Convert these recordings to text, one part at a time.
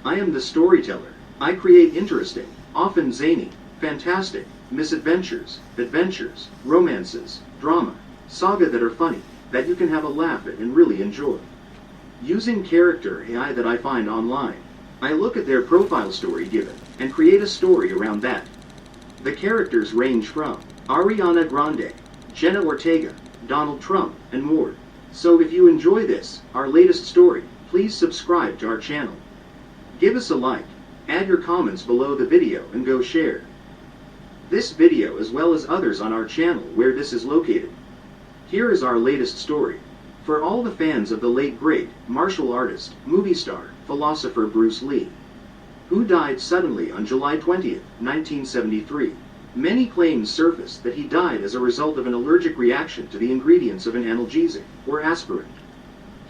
I am the storyteller. I create interesting, often zany, fantastic, misadventures, adventures, romances, drama, saga that are funny, that you can have a laugh at and really enjoy. Using character AI that I find online, I look at their profile story given, and create a story around that. The characters range from Ariana Grande, Jenna Ortega, Donald Trump, and more. So if you enjoy this, our latest story, please subscribe to our channel. Give us a like, add your comments below the video and go share this video as well as others on our channel where this is located. Here is our latest story. For all the fans of the late great martial artist, movie star, philosopher Bruce Lee, who died suddenly on July 20th, 1973. Many claims surfaced that he died as a result of an allergic reaction to the ingredients of an analgesic, or aspirin,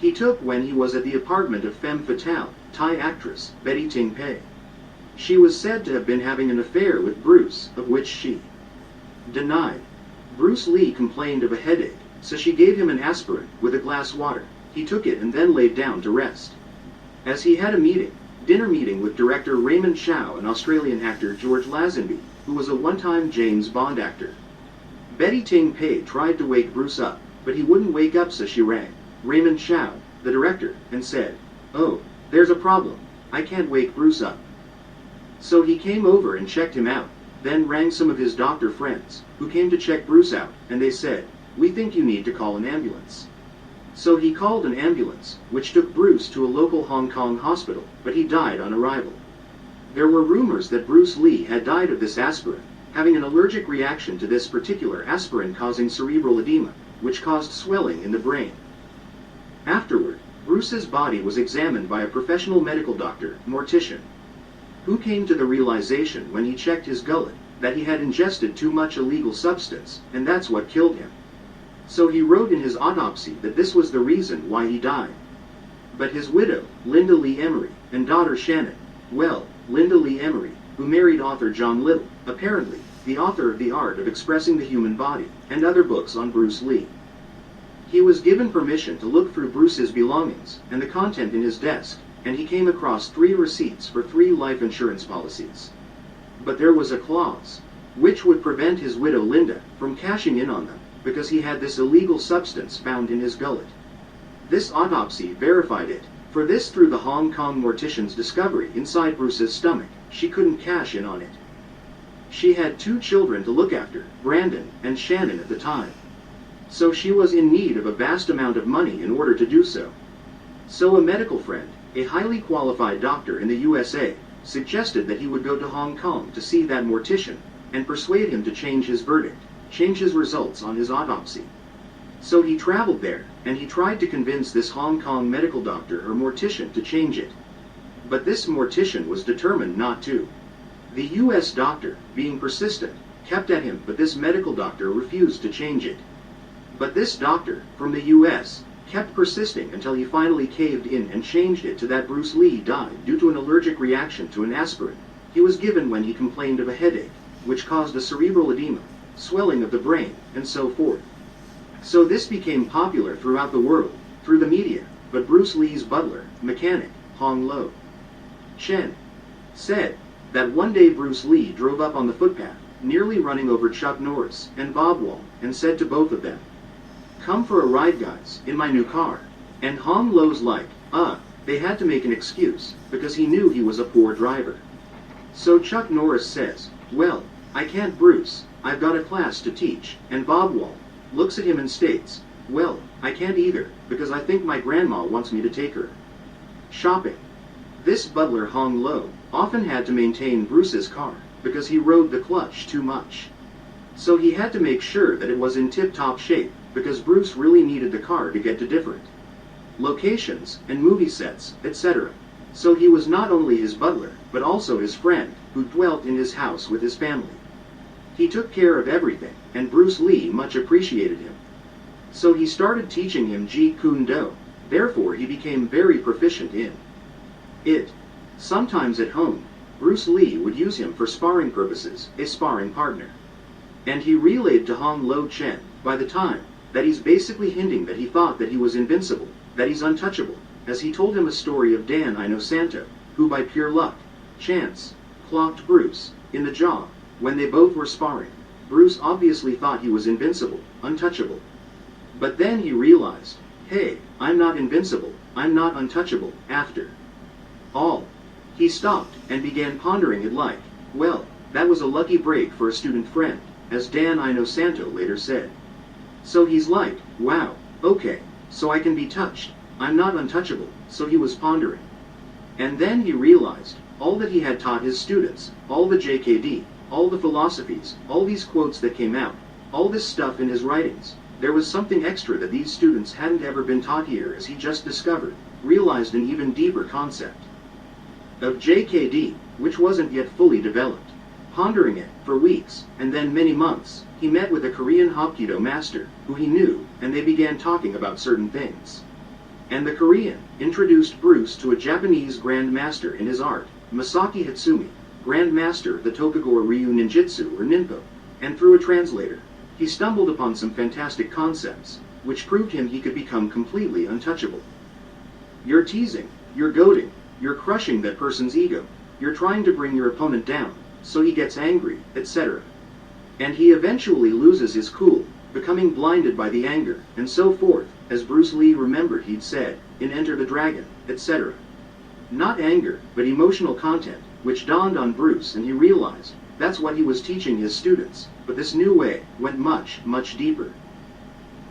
he took when he was at the apartment of femme fatale, Thai actress, Betty Ting Pei. She was said to have been having an affair with Bruce, of which she denied. Bruce Lee complained of a headache, so she gave him an aspirin with a glass water. He took it and then laid down to rest. As he had a dinner meeting with director Raymond Chow and Australian actor George Lazenby, who was a one-time James Bond actor. Betty Ting Pei tried to wake Bruce up, but he wouldn't wake up, so she rang Raymond Chow, the director, and said, "Oh, there's a problem. I can't wake Bruce up." So he came over and checked him out, then rang some of his doctor friends, who came to check Bruce out, and they said, "We think you need to call an ambulance." So he called an ambulance, which took Bruce to a local Hong Kong hospital, but he died on arrival. There were rumors that Bruce Lee had died of this aspirin, having an allergic reaction to this particular aspirin causing cerebral edema, which caused swelling in the brain. Afterward, Bruce's body was examined by a professional medical doctor, mortician, who came to the realization when he checked his gullet that he had ingested too much illegal substance, and that's what killed him. So he wrote in his autopsy that this was the reason why he died. But his widow, Linda Lee Emery, and daughter Shannon, well, Linda Lee Emery, who married author John Little, apparently the author of The Art of Expressing the Human Body, and other books on Bruce Lee. He was given permission to look through Bruce's belongings and the content in his desk, and he came across 3 receipts for 3 life insurance policies. But there was a clause, which would prevent his widow Linda from cashing in on them, because he had this illegal substance found in his gullet. This autopsy verified it, for this through the Hong Kong mortician's discovery inside Bruce's stomach, she couldn't cash in on it. She had 2 children to look after, Brandon and Shannon at the time. So she was in need of a vast amount of money in order to do so. So a medical friend, a highly qualified doctor in the USA, suggested that he would go to Hong Kong to see that mortician, and persuade him to change his verdict, change his results on his autopsy. So he traveled there, and he tried to convince this Hong Kong medical doctor or mortician to change it. But this mortician was determined not to. The US doctor, being persistent, kept at him, but this medical doctor refused to change it. But this doctor, from the US, kept persisting until he finally caved in and changed it to that Bruce Lee died due to an allergic reaction to an aspirin he was given when he complained of a headache, which caused a cerebral edema, swelling of the brain, and so forth. So this became popular throughout the world, through the media, but Bruce Lee's butler, mechanic, Hong Lo Chen, said that one day Bruce Lee drove up on the footpath, nearly running over Chuck Norris and Bob Wall, and said to both of them, "Come for a ride, guys, in my new car." And Hong Lo's like, they had to make an excuse, because he knew he was a poor driver. So Chuck Norris says, "Well, I can't, Bruce, I've got a class to teach," and Bob Wall looks at him and states, "Well, I can't either, because I think my grandma wants me to take her shopping." This butler Hong Lo often had to maintain Bruce's car, because he rode the clutch too much. So he had to make sure that it was in tip-top shape, because Bruce really needed the car to get to different locations and movie sets, etc. So he was not only his butler, but also his friend, who dwelt in his house with his family. He took care of everything, and Bruce Lee much appreciated him. So he started teaching him Jeet Kune Do, therefore he became very proficient in it. Sometimes at home, Bruce Lee would use him for sparring purposes, a sparring partner. And he relayed to Hong Lo Chen, by the time, that he's basically hinting that he thought that he was invincible, that he's untouchable, as he told him a story of Dan Inosanto, who by pure luck, chance, clocked Bruce in the jaw when they both were sparring. Bruce obviously thought he was invincible, untouchable. But then he realized, hey, I'm not invincible, I'm not untouchable, after all. He stopped and began pondering it like, well, that was a lucky break for a student friend, as Dan Inosanto later said. So he's like, wow, okay, so I can be touched, I'm not untouchable, so he was pondering. And then he realized, all that he had taught his students, all the JKD, all the philosophies, all these quotes that came out, all this stuff in his writings, there was something extra that these students hadn't ever been taught here, as he just discovered, realized an even deeper concept of JKD, which wasn't yet fully developed. Pondering it for weeks, and then many months, he met with a Korean Hapkido master, who he knew, and they began talking about certain things. And the Korean introduced Bruce to a Japanese Grand Master in his art, Masaki Hatsumi, Grand Master of the Tokagora Ryu Ninjutsu or Ninpo, and through a translator, he stumbled upon some fantastic concepts, which proved him he could become completely untouchable. You're teasing, you're goading, you're crushing that person's ego, you're trying to bring your opponent down, so he gets angry, etc. And he eventually loses his cool, becoming blinded by the anger, and so forth, as Bruce Lee remembered he'd said, in Enter the Dragon, etc. Not anger, but emotional content, which dawned on Bruce, and he realized that's what he was teaching his students, but this new way went much, much deeper.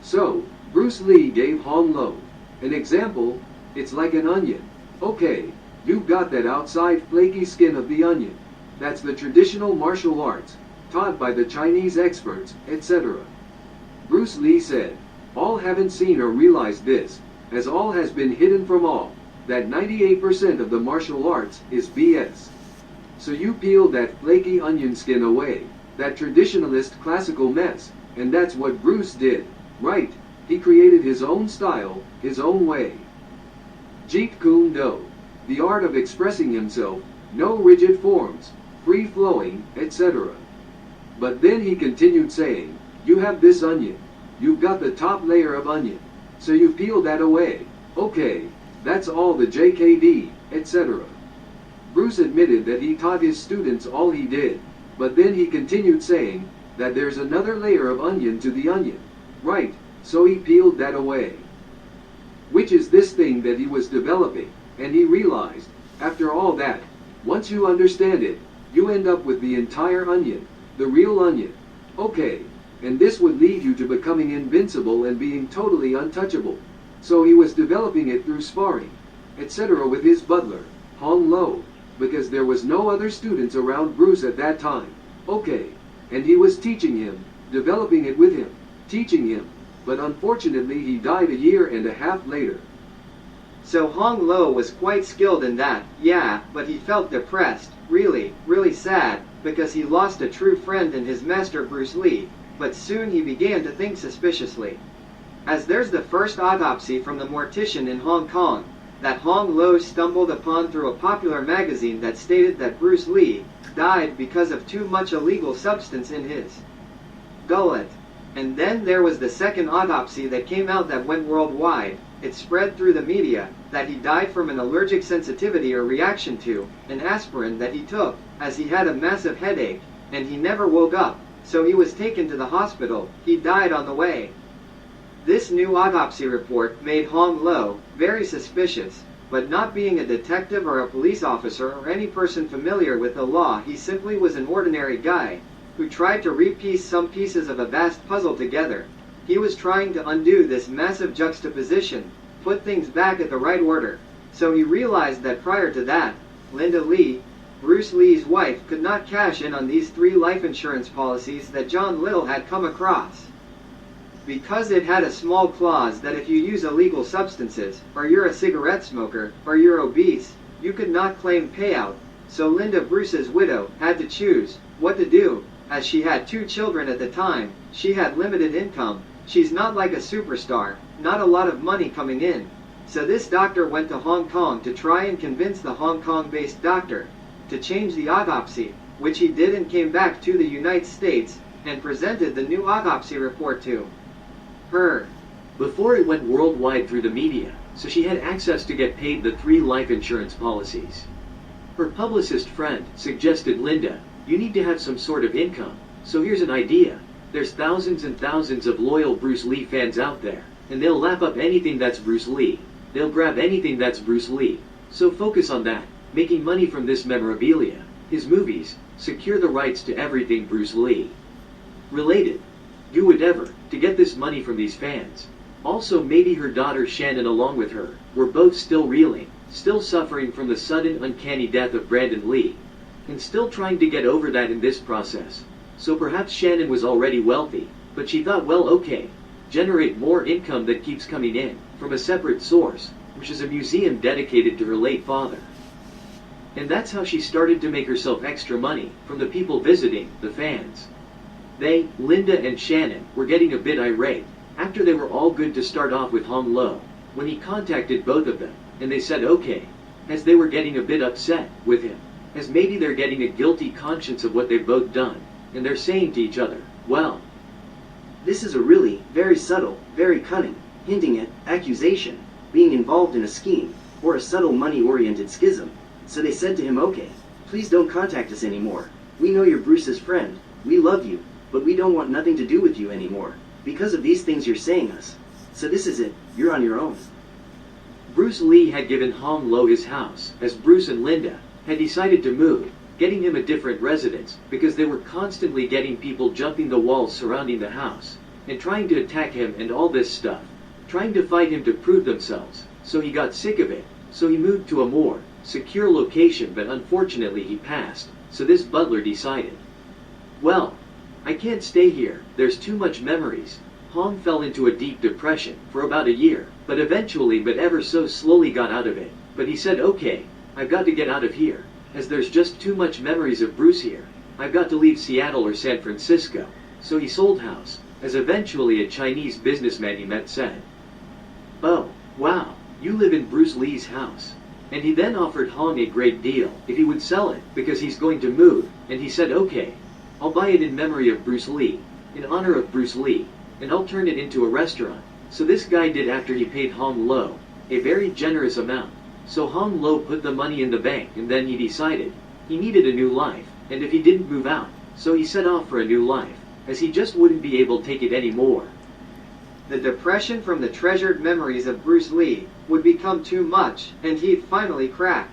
So, Bruce Lee gave Hong Lo an example. It's like an onion. Okay, you've got that outside flaky skin of the onion. That's the traditional martial arts, taught by the Chinese experts, etc. Bruce Lee said, all haven't seen or realized this, as all has been hidden from all, that 98% of the martial arts is BS. So you peel that flaky onion skin away, that traditionalist classical mess, and that's what Bruce did, right? He created his own style, his own way. Jeet Kune Do, the art of expressing himself, no rigid forms, free-flowing, etc. But then he continued saying, you have this onion, you've got the top layer of onion, so you peel that away, okay, that's all the JKD, etc. Bruce admitted that he taught his students all he did, but then he continued saying that there's another layer of onion to the onion, right, so he peeled that away. Which is this thing that he was developing, and he realized, after all that, once you understand it, you end up with the entire onion, the real onion. Okay, and this would lead you to becoming invincible and being totally untouchable. So he was developing it through sparring, etc. with his butler, Hong Lo, because there was no other students around Bruce at that time. Okay, and he was teaching him, developing it with him, teaching him, but unfortunately he died a year and a half later. So Hong Lo was quite skilled in that, yeah, but he felt depressed, really, really sad, because he lost a true friend in his master Bruce Lee, but soon he began to think suspiciously. As there's the first autopsy from the mortician in Hong Kong, that Hong Lo stumbled upon through a popular magazine that stated that Bruce Lee died because of too much illegal substance in his gullet. And then there was the second autopsy that came out that went worldwide. It spread through the media that he died from an allergic sensitivity or reaction to an aspirin that he took, as he had a massive headache, and he never woke up, so he was taken to the hospital. He died on the way. This new autopsy report made Hong Lo very suspicious, but not being a detective or a police officer or any person familiar with the law, he simply was an ordinary guy who tried to repiece some pieces of a vast puzzle together. He was trying to undo this massive juxtaposition, put things back at the right order. So he realized that prior to that, Linda Lee, Bruce Lee's wife, could not cash in on these 3 life insurance policies that John Little had come across, because it had a small clause that if you use illegal substances, or you're a cigarette smoker, or you're obese, you could not claim payout. So Linda, Bruce's widow, had to choose what to do. As she had 2 children at the time, she had limited income, she's not like a superstar, not a lot of money coming in. So this doctor went to Hong Kong to try and convince the Hong Kong-based doctor to change the autopsy, which he did, and came back to the United States and presented the new autopsy report to her. Before it went worldwide through the media, so she had access to get paid the 3 life insurance policies. Her publicist friend suggested, Linda, you need to have some sort of income, so here's an idea. There's thousands and thousands of loyal Bruce Lee fans out there, and they'll lap up anything that's Bruce Lee. They'll grab anything that's Bruce Lee. So focus on that, making money from this memorabilia, his movies, secure the rights to everything Bruce Lee related. Do whatever to get this money from these fans. Also maybe her daughter Shannon along with her were both still reeling, still suffering from the sudden uncanny death of Brandon Lee, and still trying to get over that in this process. So perhaps Shannon was already wealthy, but she thought, well, okay, generate more income that keeps coming in from a separate source, which is a museum dedicated to her late father. And that's how she started to make herself extra money from the people visiting, the fans. They, Linda and Shannon, were getting a bit irate after they were all good to start off with Hong Lo, when he contacted both of them, and they said okay, as they were getting a bit upset with him, as maybe they're getting a guilty conscience of what they've both done, and they're saying to each other, well, this is a really very subtle, very cunning, hinting at accusation, being involved in a scheme, or a subtle money-oriented schism. So they said to him, okay, please don't contact us anymore. We know you're Bruce's friend, we love you, but we don't want nothing to do with you anymore, because of these things you're saying us. So this is it, you're on your own. Bruce Lee had given Hong Lo his house, as Bruce and Linda had decided to move, getting him a different residence, because they were constantly getting people jumping the walls surrounding the house, and trying to attack him and all this stuff, trying to fight him to prove themselves. So he got sick of it, so he moved to a more secure location, but unfortunately he passed, so this butler decided, well, I can't stay here, there's too much memories. Hong fell into a deep depression for about a year, but eventually, but ever so slowly got out of it. But he said, okay, I've got to get out of here, as there's just too much memories of Bruce here. I've got to leave Seattle or San Francisco. So he sold house, as eventually a Chinese businessman he met said, oh, wow, you live in Bruce Lee's house. And he then offered Hong a great deal if he would sell it, because he's going to move, and he said, okay, I'll buy it in memory of Bruce Lee, in honor of Bruce Lee, and I'll turn it into a restaurant. So this guy did after he paid Hong Lo a very generous amount. So Hong Lo put the money in the bank, and then he decided he needed a new life, and if he didn't move out, so he set off for a new life, as he just wouldn't be able to take it anymore. The depression from the treasured memories of Bruce Lee would become too much, and he'd finally crack.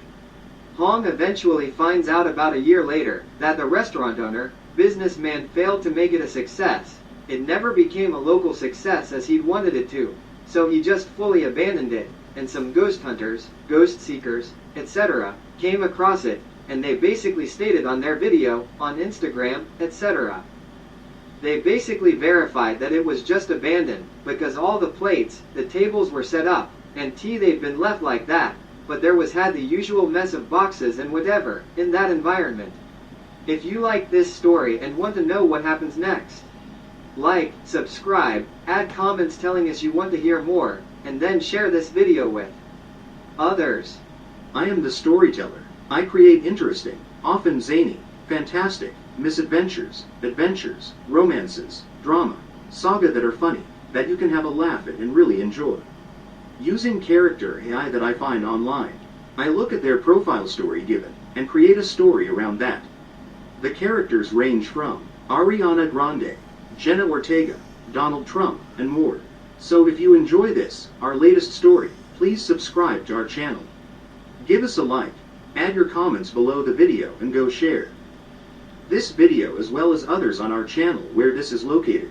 Hong eventually finds out about a year later that the restaurant owner, businessman, failed to make it a success. It never became a local success as he'd wanted it to, so he just fully abandoned it, and some ghost hunters, ghost seekers, etc., came across it, and they basically stated on their video, on Instagram, etc. They basically verified that it was just abandoned, because all the plates, the tables were set up, and they'd been left like that, but there had the usual mess of boxes and whatever, in that environment. If you like this story and want to know what happens next, like, subscribe, add comments telling us you want to hear more, and then share this video with others. I am the storyteller. I create interesting, often zany, fantastic, misadventures, adventures, romances, drama, saga that are funny, that you can have a laugh at and really enjoy. Using character AI that I find online, I look at their profile story given, and create a story around that. The characters range from Ariana Grande, Jenna Ortega, Donald Trump, and more. So if you enjoy this, our latest story, please subscribe to our channel. Give us a like, add your comments below the video, and go share this video as well as others on our channel where this is located.